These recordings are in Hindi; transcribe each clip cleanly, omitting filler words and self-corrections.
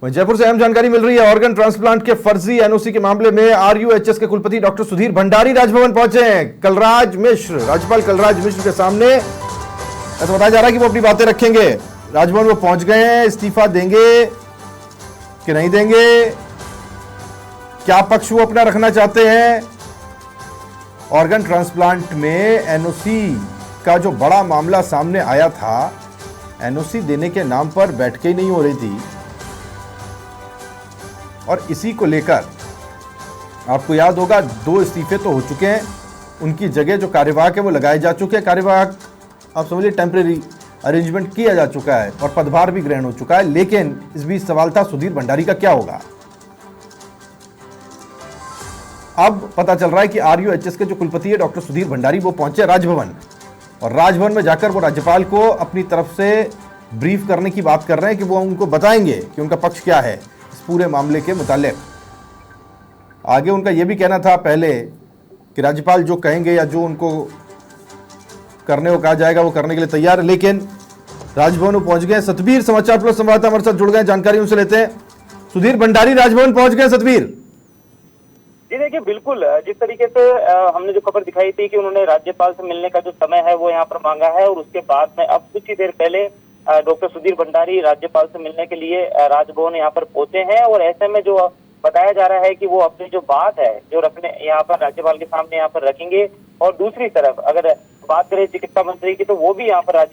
वहीं जयपुर से अहम जानकारी मिल रही है। ऑर्गन ट्रांसप्लांट के फर्जी एनओसी के मामले में आरयूएचएस के कुलपति डॉक्टर सुधीर भंडारी राजभवन पहुंचे हैं। कलराज मिश्र, राज्यपाल कलराज मिश्र के सामने ऐसा बताया जा रहा है कि वो अपनी बातें रखेंगे। राजभवन वो पहुंच गए हैं। इस्तीफा देंगे कि नहीं देंगे, क्या पक्ष वो अपना रखना चाहते हैं? ऑर्गन ट्रांसप्लांट में एनओसी का जो बड़ा मामला सामने आया था, एनओसी देने के नाम पर बैठकें ही नहीं हो रही थी और इसी को लेकर आपको याद होगा 2 इस्तीफे तो हो चुके हैं। उनकी जगह जो कार्यवाहक है वो लगाए जा चुके हैं। कार्यवाहक आप समझिए टेम्परेरी अरेंजमेंट किया जा चुका है और पदभार भी ग्रहण हो चुका है। लेकिन इस बीच सवाल था सुधीर भंडारी का क्या होगा। अब पता चल रहा है कि आरयूएचएस के जो कुलपति है डॉक्टर सुधीर भंडारी वो पहुंचे राजभवन और राजभवन में जाकर वो राज्यपाल को अपनी तरफ से ब्रीफ करने की बात कर रहे हैं कि वो उनको बताएंगे कि उनका पक्ष क्या है इस पूरे मामले के मुतालिक। आगे उनका यह भी कहना था पहले कि राज्यपाल जो कहेंगे या जो उनको करने को कहा जाएगा वो करने के लिए तैयार है। लेकिन राजभवन में पहुंच गए। सतबीर समाचार प्लस संवाददाता हमारे साथ जुड़ गए, जानकारी उनसे लेते हैं। सुधीर भंडारी राजभवन पहुंच गए। सतबीर जी देखिए, बिल्कुल जिस तरीके से हमने जो खबर दिखाई थी कि उन्होंने राज्यपाल से मिलने का जो समय है वो यहाँ पर मांगा है और उसके बाद में अब कुछ ही देर पहले डॉक्टर सुधीर भंडारी राज्यपाल से मिलने के लिए राजभवन यहाँ पर पहुंचे हैं। और ऐसे में जो बताया जा रहा है कि वो अपनी जो बात है जो रखने यहाँ पर राज्यपाल के सामने यहाँ पर रखेंगे। और दूसरी तरफ अगर बात करें चिकित्सा मंत्री की, तो वो भी यहाँ पर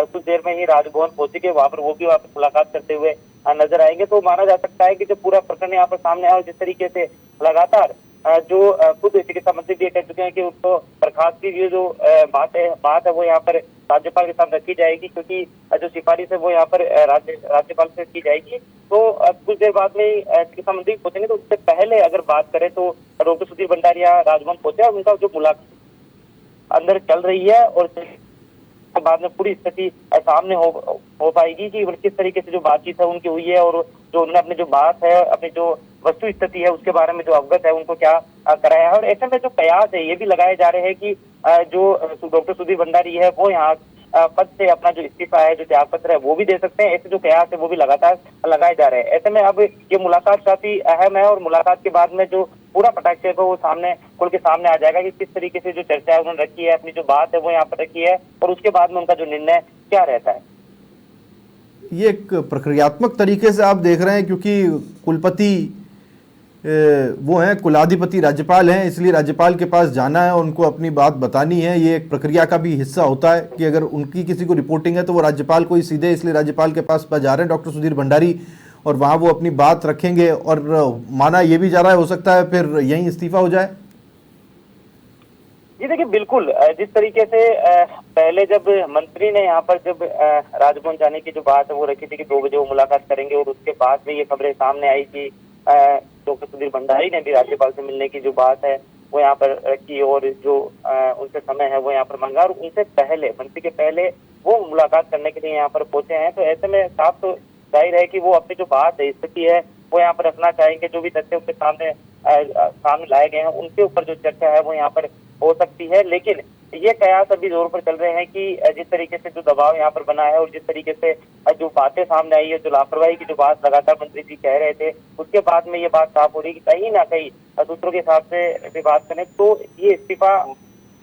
कुछ देर में ही राजभवन पहुंचेंगे। वहाँ पर वो भी वहाँ पर मुलाकात करते हुए नजर आएंगे। तो माना जा सकता है कि जो पूरा प्रकरण यहाँ पर सामने आया और जिस तरीके से लगातार जो खुद चिकित्सा मंत्री भी कह चुके हैं कि उसको बर्खास्त की जो बात है वो यहाँ पर राज्यपाल के सामने रखी जाएगी, क्योंकि जो सिफारिश है वो यहाँ पर राज्यपाल से की जाएगी। तो कुछ देर बाद में चिकित्सा मंत्री पहुंचेंगे। तो उससे पहले अगर बात करें तो डॉक्टर सुधीर भंडारी यहाँ राजभवन पहुंचे और उनका जो मुलाकात अंदर चल रही है और बाद में पूरी स्थिति सामने हो पाएगी कि किस तरीके से जो बातचीत है उनकी हुई है और जो उन्होंने अपनी जो बात है, अपनी जो वस्तु स्थिति है उसके बारे में जो अवगत है उनको क्या कराया है। और ऐसे में जो कयास है ये भी लगाए जा रहे हैं कि जो डॉक्टर सुधीर भंडारी है वो यहाँ पद से अपना जो इस्तीफा है, जो त्याग पत्र है वो भी दे सकते हैं। ऐसे जो कयास है वो भी लगातार लगाए जा रहे हैं। ऐसे में अब ये मुलाकात काफी अहम है और मुलाकात के बाद में जो पूरा पटाखे है वो सामने खुल के सामने आ जाएगा कि किस तरीके से जो चर्चा है उन्होंने रखी है, अपनी जो बात है वो यहाँ पर रखी है और उसके बाद में उनका जो निर्णय क्या रहता है। ये एक प्रक्रियात्मक तरीके से आप देख रहे हैं, क्योंकि कुलपति वो हैं, कुलाधिपति राज्यपाल हैं, इसलिए राज्यपाल के पास जाना है और उनको अपनी बात बतानी है। ये एक प्रक्रिया का भी हिस्सा होता है कि अगर उनकी किसी को रिपोर्टिंग है तो वो राज्यपाल को ही सीधे, इसलिए राज्यपाल के पास जा रहे हैं डॉक्टर सुधीर भंडारी और वहाँ वो अपनी बात रखेंगे। और माना ये भी जा रहा है हो सकता है फिर यहीं इस्तीफा हो जाए। जी देखिए, बिल्कुल जिस तरीके से पहले जब मंत्री ने यहाँ पर जब राजभवन जाने की जो बात है वो रखी थी कि 2 बजे वो मुलाकात करेंगे और उसके बाद में ये खबरें सामने आई कि डॉक्टर सुधीर भंडारी ने भी राज्यपाल से मिलने की जो बात है वो यहाँ पर रखी और जो उनसे समय है वो यहाँ पर मांगा और उनसे पहले मंत्री के पहले वो मुलाकात करने के लिए यहाँ पर पहुंचे हैं। तो ऐसे में साफ तो जाहिर है कि वो अपनी जो बात है, स्थिति है वो यहाँ पर रखना चाहेंगे। जो भी तथ्य उनके सामने लाए गए हैं उनके ऊपर जो चर्चा है वो यहाँ पर हो सकती है। लेकिन ये कयास अभी जोर पर चल रहे हैं कि जिस तरीके से जो दबाव यहाँ पर बना है और जिस तरीके से जो बातें सामने आई है, जो लापरवाही की जो बात लगातार मंत्री जी कह रहे थे, उसके बाद में ये बात साफ हो रही है कि कहीं ना कहीं सूत्रों के हिसाब से भी बात करें तो ये इस्तीफा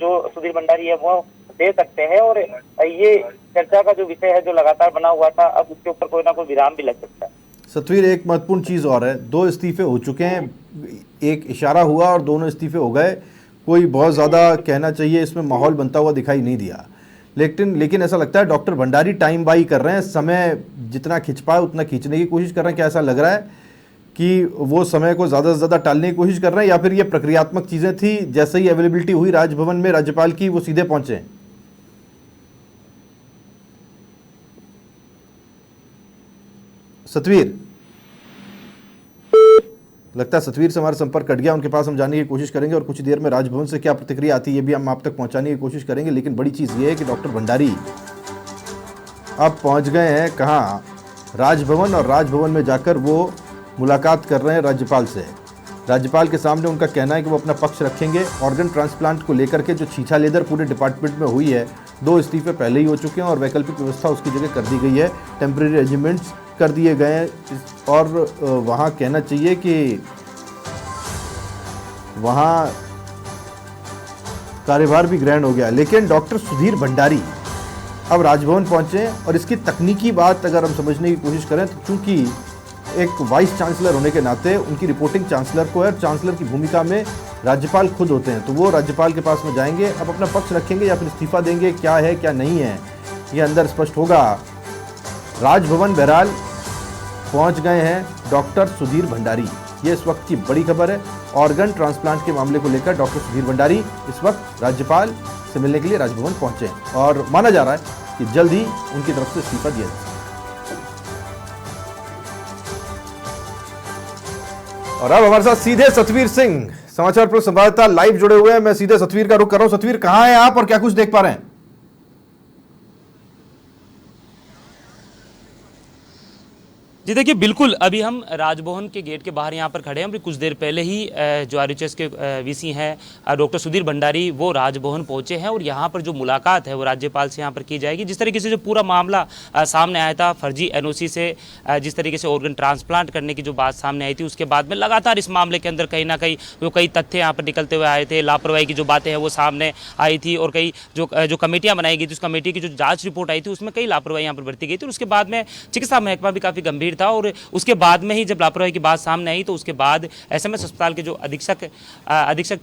जो सुधीर भंडारी है वो दे सकते हैं। और ये चर्चा का जो विषय है जो लगातार बना हुआ था, अब उसके ऊपर कोई ना कोई विराम भी लग सकता है। सतवीर, एक महत्वपूर्ण चीज़ और है, 2 इस्तीफे हो चुके हैं, एक इशारा हुआ और दोनों इस्तीफे हो गए। कोई बहुत ज़्यादा कहना चाहिए इसमें माहौल बनता हुआ दिखाई नहीं दिया। लेकिन ऐसा लगता है डॉक्टर भंडारी टाइम बाई कर रहे हैं, समय जितना खिंच पाए उतना खींचने की कोशिश कर रहे हैं। क्या ऐसा लग रहा है कि वो समय को ज़्यादा से ज़्यादा टालने की कोशिश कर रहे हैं या फिर ये प्रक्रियात्मक चीज़ें थी, जैसे ही अवेलेबिलिटी हुई राजभवन में राज्यपाल की वो सीधे पहुँचे? सतवीर, लगता है सतवीर से हमारा संपर्क कट गया। उनके पास हम जाने की कोशिश करेंगे और कुछ देर में राजभवन से क्या प्रतिक्रिया आती है ये भी हम आप तक पहुंचाने की कोशिश करेंगे। लेकिन बड़ी चीज़ ये है कि डॉक्टर भंडारी अब पहुंच गए हैं कहाँ? राजभवन, और राजभवन में जाकर वो मुलाकात कर रहे हैं राज्यपाल से। राज्यपाल के सामने उनका कहना है कि वो अपना पक्ष रखेंगे। ऑर्गन ट्रांसप्लांट को लेकर के जो छीछा लेदर पूरे डिपार्टमेंट में हुई है, 2 इस्तीफे पहले ही हो चुके हैं और वैकल्पिक व्यवस्था उसकी जगह कर दी गई है, टेम्परेरी अरेंजमेंट्स कर दिए गए हैं और वहाँ कहना चाहिए कि वहाँ कार्यभार भी ग्रहण हो गया। लेकिन डॉक्टर सुधीर भंडारी अब राजभवन पहुंचे और इसकी तकनीकी बात अगर हम समझने की कोशिश करें तो चूंकि एक वाइस चांसलर होने के नाते उनकी रिपोर्टिंग चांसलर को है, चांसलर की भूमिका में राज्यपाल खुद होते हैं, तो वो राज्यपाल के पास में जाएंगे, अब अपना पक्ष रखेंगे या फिर इस्तीफा देंगे, क्या है क्या नहीं है ये अंदर स्पष्ट होगा। राजभवन बहरहाल पहुंच गए हैं डॉक्टर सुधीर भंडारी, ये इस वक्त की बड़ी खबर है। ऑर्गन ट्रांसप्लांट के मामले को लेकर डॉक्टर सुधीर भंडारी इस वक्त राज्यपाल से मिलने के लिए राजभवन पहुंचे हैं और माना जा रहा है कि जल्द ही उनकी तरफ से इस्तीफा दिया जाएगा। और अब हमारे साथ सीधे सतवीर सिंह समाचार पर संवाददाता लाइव जुड़े हुए हैं। मैं सीधे सतवीर का रुख कर रहा हूं। सतवीर, कहां हैं आप और क्या कुछ देख पा रहे हैं? जी देखिए, बिल्कुल अभी हम राजभवन के गेट के बाहर यहाँ पर खड़े हैं। अभी कुछ देर पहले ही जो आरएचएस के वीसी हैं डॉक्टर सुधीर भंडारी वो राजभवन पहुंचे हैं और यहाँ पर जो मुलाकात है वो राज्यपाल से यहाँ पर की जाएगी। जिस तरीके से जो पूरा मामला सामने आया था फर्जी एनओसी से, जिस तरीके से ऑर्गन ट्रांसप्लांट करने की जो बात सामने आई थी, उसके बाद में लगातार इस मामले के अंदर कहीं ना कहीं जो कई तथ्य यहाँ पर निकलते हुए आए थे, लापरवाही की जो बातें हैं वो सामने आई थी और कई जो कमेटियाँ बनाई गई थी, उस कमेटी की जो जाँच रिपोर्ट आई थी उसमें कई लापरवाही यहाँ पर बरती गई थी। और उसके बाद में चिकित्सा महकमा भी काफ़ी गंभीर था और उसके बाद में ही जब लापरवाही की बात सामने आई तो उसके बाद एसएमएस अस्पताल के जो अधीक्षक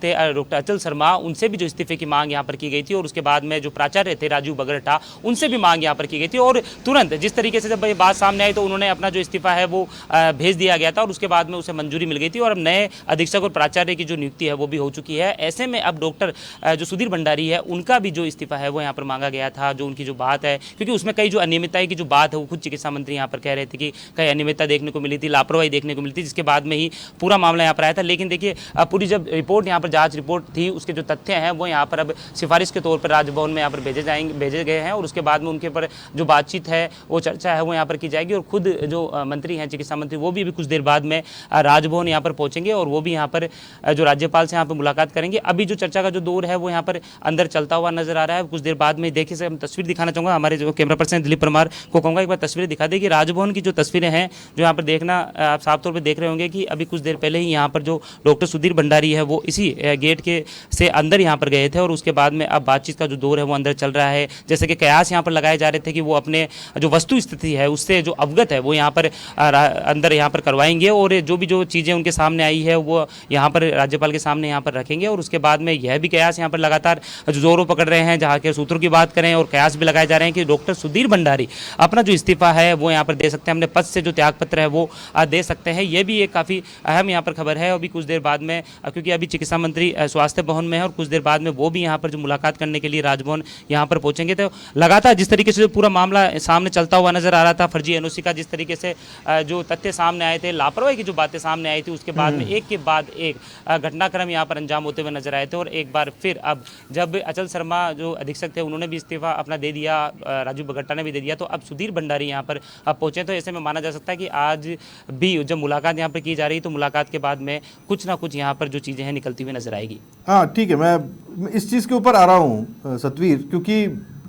थे डॉक्टर अचल शर्मा, उनसे भी जो इस्तीफे की मांग यहाँ पर की गई थी और उसके बाद में जो प्राचार्य थे राजीव बगरटा, उनसे भी मांग यहाँ पर की गई थी। और तुरंत जिस तरीके से जब ये बात सामने आई तो उन्होंने अपना जो इस्तीफा है वो भेज दिया गया था और उसके बाद में उसे मंजूरी मिल गई थी और अब नए अधीक्षक और प्राचार्य की जो नियुक्ति है वो भी हो चुकी है। ऐसे में अब डॉक्टर जो सुधीर भंडारी है उनका भी जो इस्तीफा है वो यहाँ पर मांगा गया था। जो उनकी जो बात है, क्योंकि उसमें कई जो अनियमितताएं की जो बात है वो खुद चिकित्सा मंत्री यहाँ पर कह रहे थे कि कई अनियमितता देखने को मिली थी, लापरवाही देखने को मिली थी, जिसके बाद में ही पूरा मामला यहाँ पर आया था। लेकिन देखिए पूरी जब रिपोर्ट यहाँ पर जांच रिपोर्ट थी, उसके जो तथ्य हैं वो यहाँ पर अब सिफारिश के तौर पर राजभवन में यहाँ पर भेजे गए हैं और उसके बाद में उनके ऊपर जो बातचीत है वो चर्चा है वो यहाँ पर की जाएगी। और खुद जो मंत्री हैं चिकित्सा मंत्री वो भी अभी कुछ देर बाद में राजभवन यहाँ पर पहुँचेंगे और वो भी यहाँ पर जो राज्यपाल से यहाँ पर मुलाकात करेंगे। अभी जो चर्चा का जो दौर है वो यहाँ पर अंदर चलता हुआ नजर आ रहा है। कुछ देर बाद में देखिए हम तस्वीर दिखाना चाहूँगा, हमारे जो कैमरा पर्सन दिलीप परमार को कहूँगा एक बार तस्वीरें दिखा दें कि राजभवन की जो तस्वीरें हैं जो यहाँ पर देखना आप साफ तौर पे देख रहे होंगे कि अभी कुछ देर पहले ही यहाँ पर जो डॉक्टर सुधीर भंडारी है वो इसी गेट के से अंदर यहाँ पर गए थे और उसके बाद में अब बातचीत का जो दौर है वो अंदर चल रहा है। जैसे कि कयास यहाँ पर लगाए जा रहे थे कि वो अपने जो वस्तु स्थिति है उससे जो अवगत है वो यहाँ पर अंदर यहाँ पर करवाएंगे और जो भी जो चीज़ें उनके सामने आई है वो यहाँ पर राज्यपाल के सामने यहाँ पर रखेंगे। और उसके बाद में यह भी कयास यहाँ पर लगातार जो जोरों पकड़ रहे हैं, जहाँ के सूत्रों की बात करें और कयास भी लगाए जा रहे हैं कि डॉक्टर सुधीर भंडारी अपना जो इस्तीफा है वो यहाँ पर दे सकते हैं, अपने पद से जो त्यागपत्र है वो दे सकते हैं। ये भी एक काफ़ी अहम यहाँ पर खबर है। अभी कुछ देर बाद में, क्योंकि अभी चिकित्सा मंत्री स्वास्थ्य भवन में है और कुछ देर बाद में वो भी यहाँ पर जो मुलाकात करने के लिए राजभवन यहाँ पर पहुँचेंगे। तो लगातार जिस तरीके से जो पूरा मामला सामने चलता हुआ नजर आ रहा था, फर्जी एनओसी का जिस तरीके से जो तथ्य सामने आए थे, लापरवाही की जो बातें सामने आई थी, उसके बाद में एक के बाद एक घटनाक्रम यहाँ पर अंजाम होते हुए नजर आए थे। और एक बार फिर अब जब अचल शर्मा जो अधीक्षक थे उन्होंने भी इस्तीफा अपना दे दिया, राजीव बगट्टा ने भी दे दिया, तो अब सुधीर भंडारी यहाँ पर अब पहुँचे। तो ऐसे में माना जा सकता है कि आज भी जब मुलाकात यहाँ पर की जा रही तो मुलाकात के बाद में कुछ ना कुछ यहाँ पर जो चीज़ें हैं निकलती हुई नजर आएगी। हाँ ठीक है, मैं इस चीज़ के ऊपर आ रहा हूँ सतवीर, क्योंकि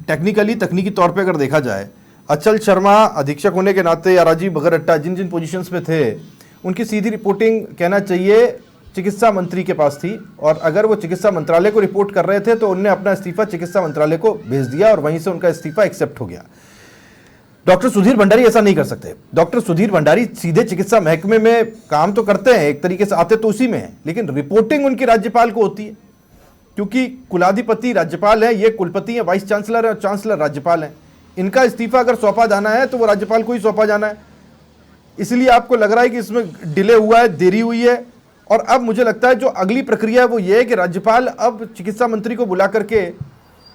टेक्निकली तकनीकी तौर पे अगर देखा जाए, अचल शर्मा अधीक्षक होने के नाते या राजीव बगरट्टा जिन जिन पोजीशंस पे थे उनकी सीधी रिपोर्टिंग कहना चाहिए चिकित्सा मंत्री के पास थी और अगर वो चिकित्सा मंत्रालय को रिपोर्ट कर रहे थे तो उन्होंने अपना इस्तीफा चिकित्सा मंत्रालय को भेज दिया और वहीं से उनका इस्तीफा एक्सेप्ट हो गया। डॉक्टर सुधीर भंडारी ऐसा नहीं कर सकते। डॉक्टर सुधीर भंडारी सीधे चिकित्सा महकमे में काम तो करते हैं, एक तरीके से आते तो उसी में है, लेकिन रिपोर्टिंग उनकी राज्यपाल को होती है क्योंकि कुलाधिपति राज्यपाल है, ये कुलपति है, वाइस चांसलर है और चांसलर राज्यपाल है। इनका इस्तीफा अगर सौंपा जाना है तो वो राज्यपाल को ही सौंपा जाना है। इसलिए आपको लग रहा है कि इसमें डिले हुआ है, देरी हुई है। और अब मुझे लगता है जो अगली प्रक्रिया है वो ये है कि राज्यपाल अब चिकित्सा मंत्री को बुला करके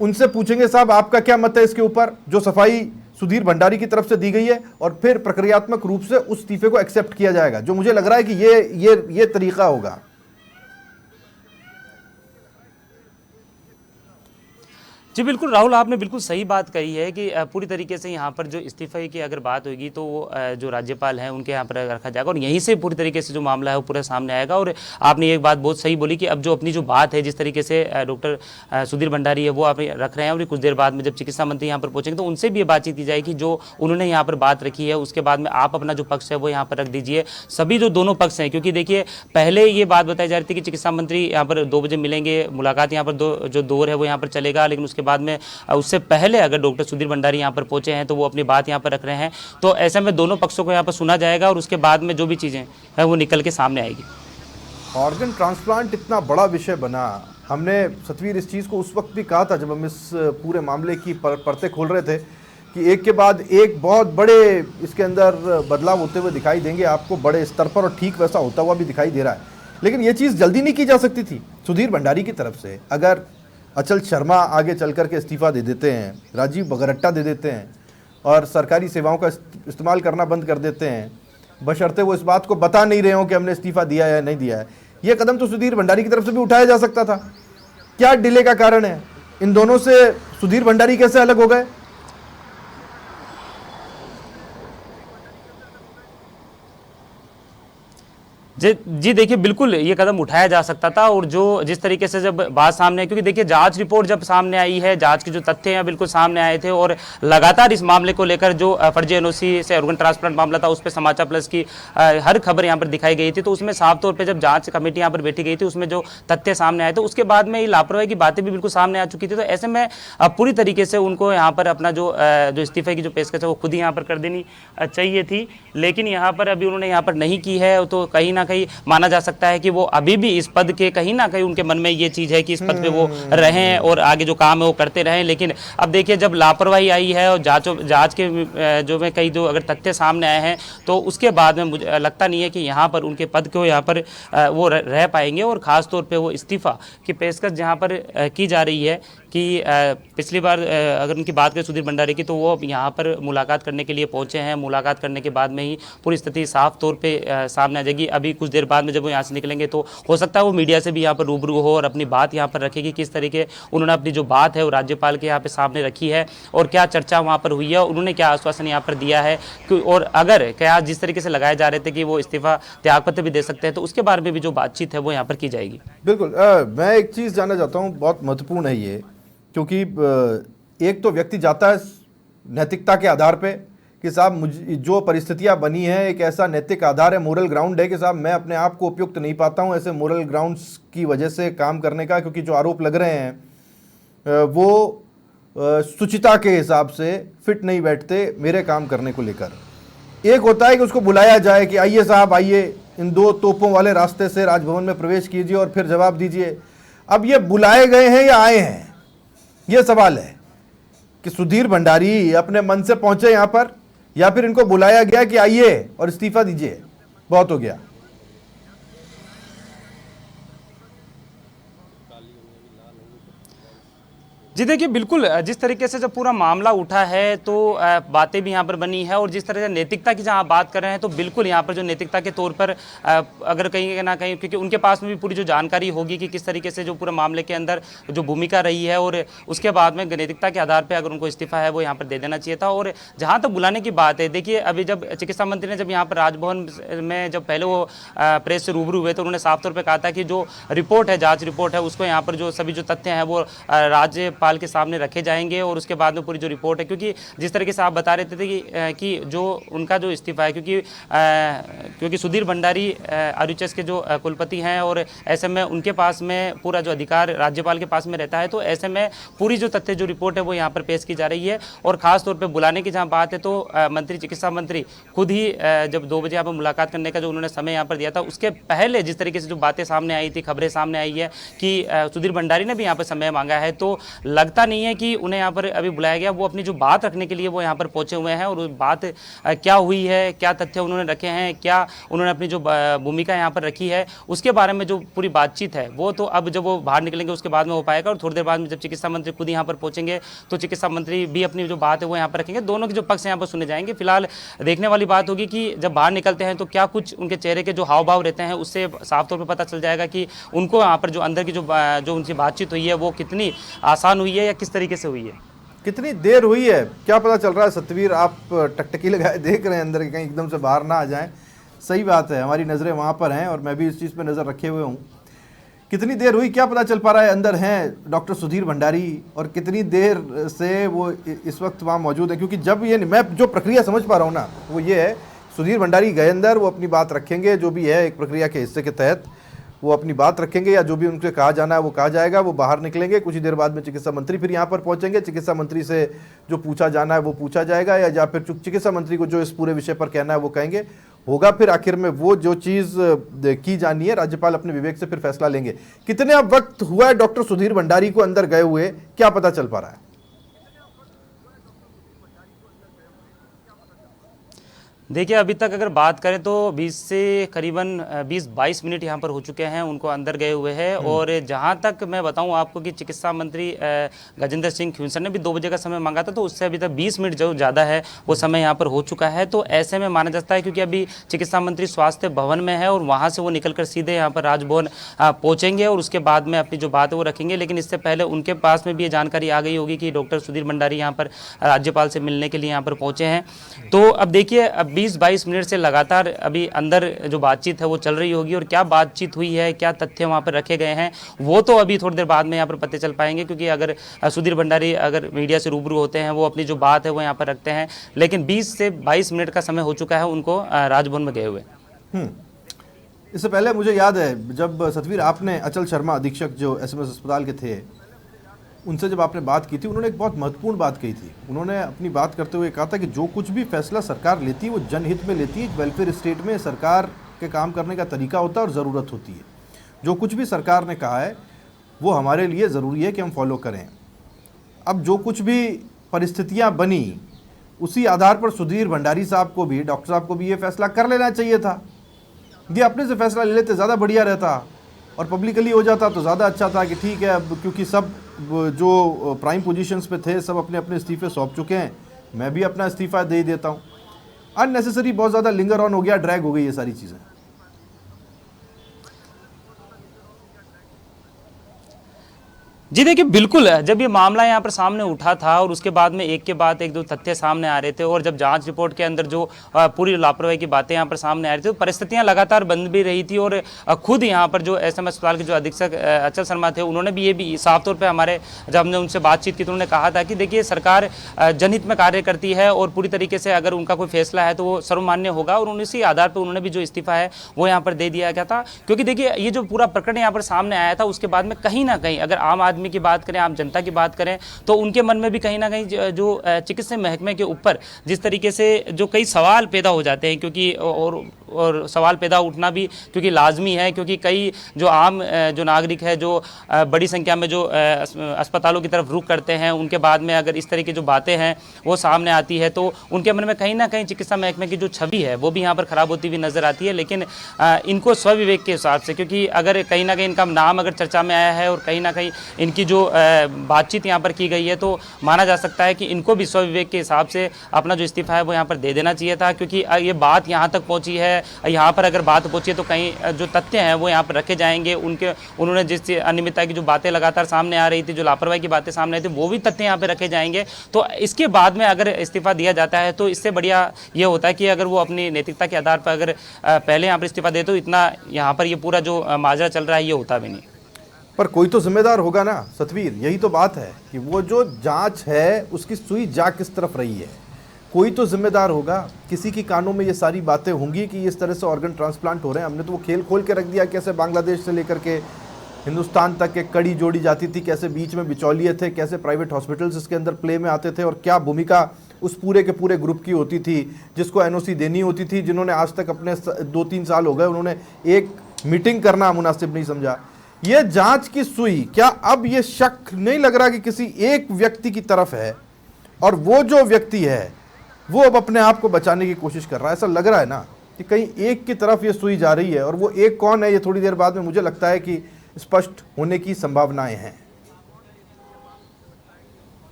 उनसे पूछेंगे, साहब आपका क्या मत है इसके ऊपर जो सफाई सुधीर भंडारी की तरफ से दी गई है, और फिर प्रक्रियात्मक रूप से उस इस्तीफे को एक्सेप्ट किया जाएगा। जो मुझे लग रहा है कि ये तरीका होगा। जी बिल्कुल राहुल, आपने बिल्कुल सही बात कही है कि पूरी तरीके से यहाँ पर जो इस्तीफे की अगर बात होगी तो वो जो राज्यपाल हैं उनके यहाँ पर रखा जाएगा और यहीं से पूरी तरीके से जो मामला है वो पूरा सामने आएगा। और आपने एक बात बहुत सही बोली कि अब जो अपनी जो बात है, जिस तरीके से डॉक्टर सुधीर भंडारी है वो आप रख रहे हैं और कुछ देर बाद में जब चिकित्सा मंत्री यहाँ पर पहुँचेंगे तो उनसे भी ये बातचीत की जाएगी जो उन्होंने यहाँ पर बात रखी है। उसके बाद में आप अपना जो पक्ष है वो यहाँ पर रख दीजिए, सभी जो दोनों पक्ष हैं, क्योंकि देखिए पहले ये बात बताई जा रही थी कि चिकित्सा मंत्री यहाँ पर 2 बजे मिलेंगे, मुलाकात यहाँ पर जो दौर है वो यहाँ पर चलेगा, लेकिन उसके बाद में उससे पहले अगर डॉक्टर सुधीर भंडारी यहाँ पर पहुंचे हैं तो वो अपनी बात यहाँ पर रख रहे हैं। तो ऐसे में दोनों पक्षों को यहाँ पर सुना जाएगा और उसके बाद में जो भी चीज़ें हैं वो निकल के सामने आएगी। ऑर्गन ट्रांसप्लांट इतना बड़ा विषय बना, हमने सतवीर इस चीज़ को उस वक्त भी कहा था जब हम इस पूरे मामले की परतें खोल रहे थे कि एक के बाद एक बहुत बड़े इसके अंदर बदलाव होते हुए दिखाई देंगे आपको, बड़े स्तर पर, और ठीक वैसा होता हुआ भी दिखाई दे रहा है। लेकिन ये चीज़ जल्दी नहीं की जा सकती थी सुधीर भंडारी की तरफ से। अगर अचल शर्मा आगे चल कर के इस्तीफा दे देते हैं, राजीव बगरट्टा दे देते हैं और सरकारी सेवाओं का इस्तेमाल करना बंद कर देते हैं, बशर्ते वो इस बात को बता नहीं रहे हो कि हमने इस्तीफा दिया है या नहीं दिया है, ये कदम तो सुधीर भंडारी की तरफ से भी उठाया जा सकता था। क्या डिले का कारण है? इन दोनों से सुधीर भंडारी कैसे अलग हो गए? जी देखिए बिल्कुल ये कदम उठाया जा सकता था। और जो जिस तरीके से जब बात सामने आई, क्योंकि देखिए जांच रिपोर्ट जब सामने आई है, जांच के जो तथ्य हैं बिल्कुल सामने आए थे और लगातार इस मामले को लेकर जो फर्जी एनओसी से ऑर्गन ट्रांसप्लांट मामला था उस पर समाचार प्लस की हर खबर यहाँ पर दिखाई गई थी। तो उसमें साफ तौर पर जब जाँच कमेटी यहाँ पर बैठी गई थी उसमें जो तथ्य सामने आए थे उसके बाद में ये लापरवाही की बातें भी बिल्कुल सामने आ चुकी थी। तो ऐसे में पूरी तरीके से उनको यहाँ पर अपना जो इस्तीफे की जो पेशकश है वो खुद ही यहाँ पर कर देनी चाहिए थी, लेकिन यहाँ पर अभी उन्होंने यहाँ पर नहीं की है। तो कहीं ना कहीं माना जा सकता है कि वो अभी भी इस पद के कहीं ना कहीं उनके मन में ये चीज़ है कि इस पद पे वो रहें और आगे जो काम है वो करते रहें। लेकिन अब देखिए जब लापरवाही आई है और जांच के जो में कई जो अगर तथ्य सामने आए हैं तो उसके बाद में मुझे लगता नहीं है कि यहाँ पर उनके पद को यहाँ पर वो रह पाएंगे। और ख़ास तौर पे वो इस्तीफ़ा की पेशकश जहाँ पर की जा रही है कि पिछली बार अगर उनकी बात करें सुधीर भंडारी की तो वो यहाँ पर मुलाकात करने के लिए पहुँचे हैं। मुलाकात करने के बाद में ही पूरी स्थिति साफ तौर पे सामने आ जाएगी। अभी कुछ देर बाद में जब वो यहाँ से निकलेंगे तो हो सकता है वो मीडिया से भी यहाँ पर रूबरू हो और अपनी बात यहाँ पर रखेगी, किस तरीके उन्होंने अपनी जो बात है वो राज्यपाल के यहाँ पे सामने रखी है और क्या चर्चा वहाँ पर हुई है, उन्होंने क्या आश्वासन यहाँ पर दिया है। और अगर क्या जिस तरीके से लगाए जा रहे थे कि वो इस्तीफा त्यागपत्र भी दे सकते हैं तो उसके बारे में भी जो बातचीत है वो यहाँ पर की जाएगी। बिल्कुल। मैं एक चीज़ जानना चाहता हूँ, बहुत महत्वपूर्ण है ये, क्योंकि एक तो व्यक्ति जाता है नैतिकता के आधार पे कि साहब मुझे जो परिस्थितियां बनी हैं एक ऐसा नैतिक आधार है, मोरल ग्राउंड है कि साहब मैं अपने आप को उपयुक्त नहीं पाता हूं ऐसे मोरल ग्राउंड्स की वजह से काम करने का, क्योंकि जो आरोप लग रहे हैं वो सुचिता के हिसाब से फिट नहीं बैठते मेरे काम करने को लेकर। एक होता है कि उसको बुलाया जाए कि आइए साहब आइए, इन 2 तोपों वाले रास्ते से राजभवन में प्रवेश कीजिए और फिर जवाब दीजिए। अब ये बुलाए गए हैं या आए हैं, ये सवाल है कि सुधीर भंडारी अपने मन से पहुंचे यहां पर या फिर इनको बुलाया गया कि आइए और इस्तीफा दीजिए, बहुत हो गया। जी देखिए बिल्कुल जिस तरीके से जब पूरा मामला उठा है तो बातें भी यहाँ पर बनी है और जिस तरह से नैतिकता की जहाँ बात कर रहे हैं तो बिल्कुल यहाँ पर जो नैतिकता के तौर पर अगर कहीं ना कहीं, क्योंकि उनके पास में भी पूरी जो जानकारी होगी कि किस तरीके से जो पूरा मामले के अंदर जो भूमिका रही है और उसके बाद में नैतिकता के आधार पर अगर उनको इस्तीफा है वो यहाँ पर दे देना चाहिए था। और जहाँ तक बुलाने की बात है, देखिए अभी जब चिकित्सा मंत्री ने जब यहाँ पर राजभवन में जब पहले वो प्रेस से रूबरू हुए तो उन्होंने साफ तौर पर कहा था कि जो रिपोर्ट है, जाँच रिपोर्ट है, उसको यहाँ पर जो सभी जो तथ्य हैं वो राज्यपाल के सामने रखे जाएंगे और उसके बाद में पूरी जो रिपोर्ट है, क्योंकि जिस तरीके से आप बता रहे थे कि जो उनका जो इस्तीफा है, क्योंकि सुधीर भंडारी आरयूएचएस के जो कुलपति हैं और ऐसे में उनके पास में पूरा जो अधिकार राज्यपाल के पास में रहता है, तो ऐसे में पूरी जो तथ्य जो रिपोर्ट है वो यहाँ पर पेश की जा रही है। और खास तौर पर बुलाने की जहाँ बात है तो मंत्री चिकित्सा मंत्री खुद ही जब 2 बजे यहाँ पर मुलाकात करने का जो उन्होंने समय यहाँ पर दिया था उसके पहले जिस तरीके से जो बातें सामने आई थी, खबरें सामने आई है कि सुधीर भंडारी ने भी यहाँ पर समय मांगा है, तो लगता नहीं है कि उन्हें यहाँ पर अभी बुलाया गया। वो अपनी जो बात रखने के लिए वो यहाँ पर पहुंचे हुए हैं और उस बात क्या हुई है, क्या तथ्य उन्होंने रखे हैं, क्या उन्होंने अपनी जो भूमिका यहाँ पर रखी है उसके बारे में जो पूरी बातचीत है वो तो अब जब वो बाहर निकलेंगे उसके बाद में हो पाएगा। और थोड़ी देर बाद में जब चिकित्सा मंत्री खुद यहाँ पर पहुंचेंगे तो चिकित्सा मंत्री भी अपनी जो बात है वो यहाँ पर रखेंगे, दोनों के जो पक्ष यहाँ पर सुने जाएंगे। फिलहाल देखने वाली बात होगी कि जब बाहर निकलते हैं तो क्या कुछ उनके चेहरे के जो हाव भाव रहते हैं उससे साफ तौर पर पता चल जाएगा कि उनको यहाँ पर जो अंदर की जो उनकी बातचीत हुई है वो कितनी आसान हुई हुई है या किस तरीके से हुई है? कितनी देर हुई है क्या पता चल रहा है? सतवीर, आप टकटकी लगाए देख रहे हैं अंदर, कहीं एकदम से बाहर ना आ जाएं। सही बात है, हमारी नज़रें वहाँ पर हैं और मैं भी इस चीज़ पे नज़र रखे हुए हूँ। कितनी देर हुई क्या पता चल पा रहा है? अंदर हैं डॉक्टर सुधीर भंडारी और कितनी देर से वो इस वक्त वहाँ मौजूद है, क्योंकि जब ये मैं जो प्रक्रिया समझ पा रहा हूँ ना, वो ये है, सुधीर भंडारी गए अंदर, वो अपनी बात रखेंगे, जो भी है एक प्रक्रिया के हिस्से के तहत वो अपनी बात रखेंगे या जो भी उनसे कहा जाना है वो कहा जाएगा। वो बाहर निकलेंगे, कुछ ही देर बाद में चिकित्सा मंत्री फिर यहाँ पर पहुँचेंगे, चिकित्सा मंत्री से जो पूछा जाना है वो पूछा जाएगा, या फिर चिकित्सा मंत्री को जो इस पूरे विषय पर कहना है वो कहेंगे, होगा। फिर आखिर में वो जो चीज़ की जानी है, राज्यपाल अपने विवेक से फिर फैसला लेंगे। कितने अब वक्त हुआ है डॉक्टर सुधीर भंडारी को अंदर गए हुए, क्या पता चल पा रहा है? देखिए, अभी तक अगर बात करें तो 20 से करीबन 20-22 मिनट यहाँ पर हो चुके हैं उनको अंदर गए हुए हैं। और जहाँ तक मैं बताऊँ आपको कि चिकित्सा मंत्री गजेंद्र सिंह ख्यूंसर ने भी 2 बजे का समय मांगा था, तो उससे अभी तक 20 मिनट जो ज़्यादा है वो समय यहाँ पर हो चुका है। तो ऐसे में माना जाता है, क्योंकि अभी चिकित्सा मंत्री स्वास्थ्य भवन में है और वहाँ से वो निकल कर सीधे यहाँ पर राजभवन पहुँचेंगे और उसके बाद में अपनी जो बात है वो रखेंगे। लेकिन इससे पहले उनके पास में भी ये जानकारी आ गई होगी कि डॉक्टर सुधीर भंडारी यहाँ पर राज्यपाल से मिलने के लिए यहाँ पर पहुँचे हैं। तो अब देखिए, अब 20-22 मिनट से लगातार अभी अंदर जो बातचीत है वो चल रही होगी, और क्या बातचीत हुई है, क्या तथ्य वहाँ पर रखे गए हैं, वो तो अभी थोड़ी देर बाद में यहाँ पर पता चल पाएंगे। क्योंकि अगर सुधीर भंडारी अगर मीडिया से रूबरू होते हैं, वो अपनी जो बात है वो यहाँ पर रखते हैं। लेकिन 20 से 22 मिनट का समय हो चुका है उनको राजभवन में गए हुए। इससे पहले मुझे याद है जब सतवीर आपने अचल शर्मा अधीक्षक जो एसएमएस अस्पताल के थे, उनसे जब आपने बात की थी, उन्होंने एक बहुत महत्वपूर्ण बात कही थी। उन्होंने अपनी बात करते हुए कहा था कि जो कुछ भी फैसला सरकार लेती है वो जनहित में लेती है। वेलफेयर स्टेट में सरकार के काम करने का तरीका होता है और ज़रूरत होती है। जो कुछ भी सरकार ने कहा है वो हमारे लिए ज़रूरी है कि हम फॉलो करें। अब जो कुछ भी परिस्थितियाँ बनी, उसी आधार पर सुधीर भंडारी साहब को भी, डॉक्टर साहब को भी ये फैसला कर लेना चाहिए था। ये अपने से फैसला ले लेते ज़्यादा बढ़िया रहता और पब्लिकली हो जाता तो ज़्यादा अच्छा था कि ठीक है, अब क्योंकि सब जो प्राइम पोजीशंस पे थे सब अपने अपने इस्तीफे सौंप चुके हैं, मैं भी अपना इस्तीफा दे देता हूँ। अननेसेसरी बहुत ज़्यादा लिंगर ऑन हो गया, ड्रैग हो गई ये सारी चीज़ें। जी देखिए, बिल्कुल जब ये मामला यहाँ पर सामने उठा था और उसके बाद में एक के बाद एक 2 तथ्य सामने आ रहे थे, और जब जांच रिपोर्ट के अंदर जो पूरी लापरवाही की बातें यहाँ पर सामने आ रही थी, तो परिस्थितियाँ लगातार बन भी रही थी। और खुद यहाँ पर जो एसएमएस अस्पताल के जो अधीक्षक अचल शर्मा थे, उन्होंने भी ये भी साफ तौर पर हमारे जब हमने उनसे बातचीत की तो उन्होंने कहा था कि देखिए, सरकार जनहित में कार्य करती है और पूरी तरीके से अगर उनका कोई फैसला है तो वो सर्वमान्य होगा। और उसी आधार पर उन्होंने भी जो इस्तीफा है वो यहाँ पर दे दिया गया था। क्योंकि देखिए, ये जो पूरा प्रकरण यहाँ पर सामने आया था, उसके बाद में कहीं ना कहीं अगर आम आदमी की बात करें, आम जनता की बात करें, तो उनके मन में भी कहीं ना कहीं जो चिकित्सा महकमे के ऊपर जिस तरीके से जो कई सवाल पैदा हो जाते हैं, क्योंकि और सवाल पैदा उठना भी क्योंकि लाजमी है, क्योंकि कई जो आम जो नागरिक है, जो बड़ी संख्या में जो अस्पतालों की तरफ रुख करते हैं, उनके बाद में अगर इस तरह की जो बातें हैं वो सामने आती है तो उनके मन में कहीं ना कहीं चिकित्सा महकमे की जो छवि है वो भी यहाँ पर खराब होती हुई नजर आती है। लेकिन इनको स्वविवेक के हिसाब से, क्योंकि अगर कहीं ना कहीं इनका नाम अगर चर्चा में आया है और कहीं ना कहीं इनकी जो बातचीत यहाँ पर की गई है, तो माना जा सकता है कि इनको भी स्वविवेक के हिसाब से अपना जो इस्तीफा है वो यहाँ पर दे देना चाहिए था। क्योंकि ये बात यहाँ तक पहुँची है, यहाँ पर अगर बात पहुँची है तो कहीं जो तथ्य हैं वो यहाँ पर रखे जाएंगे। उन्होंने जिस अनियमितता की जो बातें लगातार सामने आ रही थी, जो लापरवाही की बातें सामने आई थी, वो भी तथ्य यहाँ पर रखे जाएंगे। तो इसके बाद में अगर इस्तीफा दिया जाता है तो इससे बढ़िया ये होता है कि अगर वो अपनी नैतिकता के आधार पर अगर पहले यहाँ पर इस्तीफा दे, तो इतना यहाँ पर ये पूरा जो माजरा चल रहा है ये होता भी नहीं। पर कोई तो जिम्मेदार होगा ना सतवीर, यही तो बात है कि वो जो जांच है उसकी सुई जा किस तरफ रही है, कोई तो जिम्मेदार होगा। किसी की कानों में ये सारी बातें होंगी कि इस तरह से ऑर्गन ट्रांसप्लांट हो रहे हैं। हमने तो वो खेल खोल के रख दिया, कैसे बांग्लादेश से लेकर के हिंदुस्तान तक एक कड़ी जोड़ी जाती थी, कैसे बीच में बिचौलिए थे, कैसे प्राइवेट हॉस्पिटल्स इसके अंदर प्ले में आते थे, और क्या भूमिका उस पूरे के पूरे ग्रुप की होती थी जिसको एनओसी देनी होती थी, जिन्होंने आज तक अपने 2-3 साल हो गए उन्होंने एक मीटिंग करना मुनासिब नहीं समझा। ये जांच की सुई, क्या अब ये शक नहीं लग रहा कि किसी एक व्यक्ति की तरफ है, और वो जो व्यक्ति है वो अब अपने आप को बचाने की कोशिश कर रहा है? ऐसा लग रहा है ना कि कहीं एक की तरफ ये सुई जा रही है, और वो एक कौन है ये थोड़ी देर बाद में मुझे लगता है कि स्पष्ट होने की संभावनाएं हैं।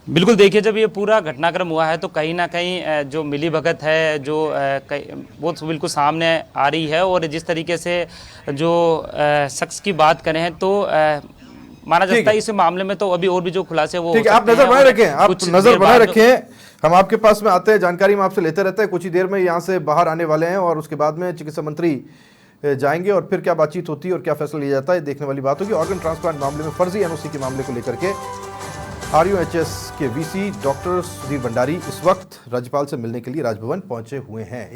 बिल्कुल, देखिए जब ये पूरा घटनाक्रम हुआ है तो कहीं ना कहीं जो मिलीभगत है जो वो तो बिल्कुल सामने आ रही है। और जिस तरीके से जो शख्स की बात करें तो माना जाता है इस मामले में तो अभी और भी जो खुलासे वो ठीक है, आप नजर बनाए रखें, आप नजर बनाए रखें। हम आपके पास में आते हैं, जानकारी हम आपसे लेते रहते हैं। कुछ ही देर में यहाँ से बाहर आने वाले हैं और उसके बाद में चिकित्सा मंत्री जाएंगे और फिर क्या बातचीत होती है और क्या फैसला लिया जाता है देखने वाली बात होगी। ऑर्गन ट्रांसप्लांट मामले में फर्जी एनओसी के मामले को लेकर के RUHS के VC डॉक्टर सुधीर भंडारी इस वक्त राज्यपाल से मिलने के लिए राजभवन पहुंचे हुए हैं।